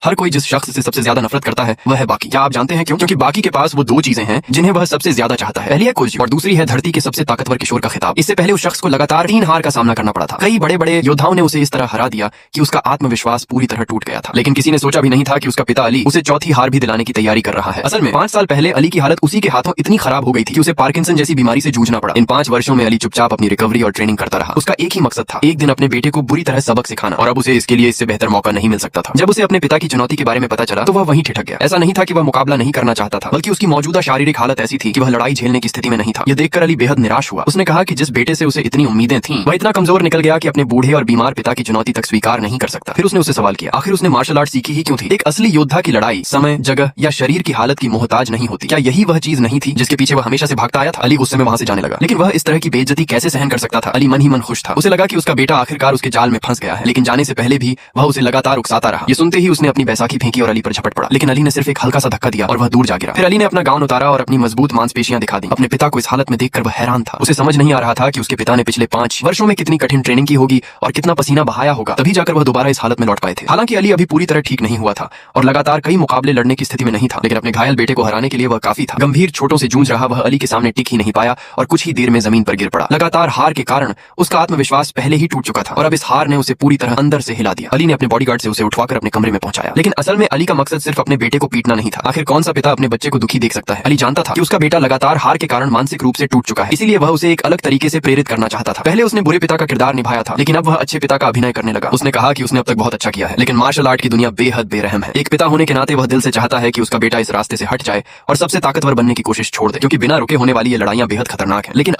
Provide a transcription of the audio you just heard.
हर कोई जिस शख्स से सबसे ज्यादा नफरत करता है वह है बाकी। क्या आप जानते हैं क्यों? क्योंकि बाकी के पास वो दो चीजें हैं जिन्हें वह सबसे ज्यादा चाहता है। पहली है कुर्सी और दूसरी है धरती के सबसे ताकतवर किशोर का खिताब। इससे पहले उस शख्स को लगातार 3 हार का सामना करना पड़ा था। कई बड़े बड़े योद्धाओं ने उसे इस तरह हरा दिया कि उसका आत्मविश्वास पूरी तरह टूट गया था। लेकिन किसी ने सोचा भी नहीं था कि उसका पिता अली उसे चौथी हार भी दिलाने की तैयारी कर रहा है। असल में 5 साल पहले अली की हालत उसी के हाथों इतनी खराब हो गई थी कि उसे पार्किंसन जैसी बीमारी से जूझना पड़ा। इन 5 वर्षों में अली चुपचाप अपनी रिकवरी और ट्रेनिंग करता रहा। उसका एक ही मकसद था, एक दिन अपने बेटे को बुरी तरह सबक सिखाना, और अब उसे इसके लिए इससे बेहतर मौका नहीं मिल सकता था। जब उसे अपने पिता की चुनौती के बारे में पता चला तो वह वहीं ठिठक गया। ऐसा नहीं था कि वह मुकाबला नहीं करना चाहता था, बल्कि उसकी मौजूदा शारीरिक हालत ऐसी थी कि वह लड़ाई झेलने की स्थिति में नहीं था। यह देखकर अली बेहद निराश हुआ। उसने कहा कि जिस बेटे से उसे इतनी उम्मीदें थीं, वह इतना कमजोर निकल गया कि अपने बूढ़े और बीमार पिता की चुनौती तक स्वीकार नहीं कर सकता। फिर उसने उसे सवाल किया, आखिर उसने मार्शल आर्ट सीखी ही क्यों थी? एक असली योद्धा की लड़ाई समय, जगह या शरीर की हालत की मोहताज नहीं होती। क्या यही वह चीज नहीं थी जिसके पीछे वह हमेशा से भागता आया था? अली गुस्से में वहां से जाने लगा, लेकिन वह इस तरह की बेइज्जती कैसे सहन कर सकता था? अली मन ही मन खुश था। उसे लगा कि उसका बेटा आखिरकार उसके जाल में फंस गया है। लेकिन जाने से पहले भी वह उसे लगातार उकसाता रहा। ये सुनते ही उसने अपनी बैसाखी फेंकी और अली पर झपट पड़ा। लेकिन अली ने सिर्फ एक हल्का सा धक्का दिया और वह दूर जा गिरा। फिर अली ने अपना गाउन उतारा और अपनी मजबूत मांसपेशियां दिखा दी। अपने पिता को इस हालत में देखकर वह हैरान था। उसे समझ नहीं आ रहा था कि उसके पिता ने पिछले 5 वर्षों में कितनी कठिन ट्रेनिंग की होगी और कितना पसीना बहाया होगा, तभी जाकर वह दोबारा इस हालत में लौट पाए थे। हालांकि अली अभी पूरी तरह ठीक नहीं हुआ था और लगातार कई मुकाबले लड़ने की स्थिति में नहीं था, लेकिन अपने घायल बेटे को हराने के लिए वह काफी था। गंभीर चोटों से जूझ रहा वह अली के सामने टिक ही नहीं पाया और कुछ ही देर में जमीन पर गिर पड़ा। लगातार हार के कारण उसका आत्मविश्वास पहले ही टूट चुका था और अब इस हार ने उसे पूरी तरह अंदर से हिला दिया। अली ने अपने बॉडीगार्ड से उसे उठवाकर अपने कमरे में पहुंचाया। लेकिन असल में अली का मकसद सिर्फ अपने बेटे को पीटना नहीं था। आखिर कौन सा पिता अपने बच्चे को दुखी देख सकता है? अली जानता था कि उसका बेटा लगातार हार के कारण मानसिक रूप से टूट चुका है, इसीलिए वह उसे एक अलग तरीके से प्रेरित करना चाहता था। पहले उसने बुरे पिता का किरदार निभाया था, लेकिन अब वह अच्छे पिता का अभिनय करने लगा। उसने कहा कि उसने अब तक बहुत अच्छा किया है, लेकिन मार्शल आर्ट की दुनिया बेहद बेरहम है। एक पिता होने के नाते वह दिल से चाहता है कि उसका बेटा इस रास्ते से हट जाए और सबसे ताकतवर बनने की कोशिश छोड़ दे, क्योंकि बिना रुके होने वाली ये लड़ाइयां बेहद खतरनाक है। लेकिन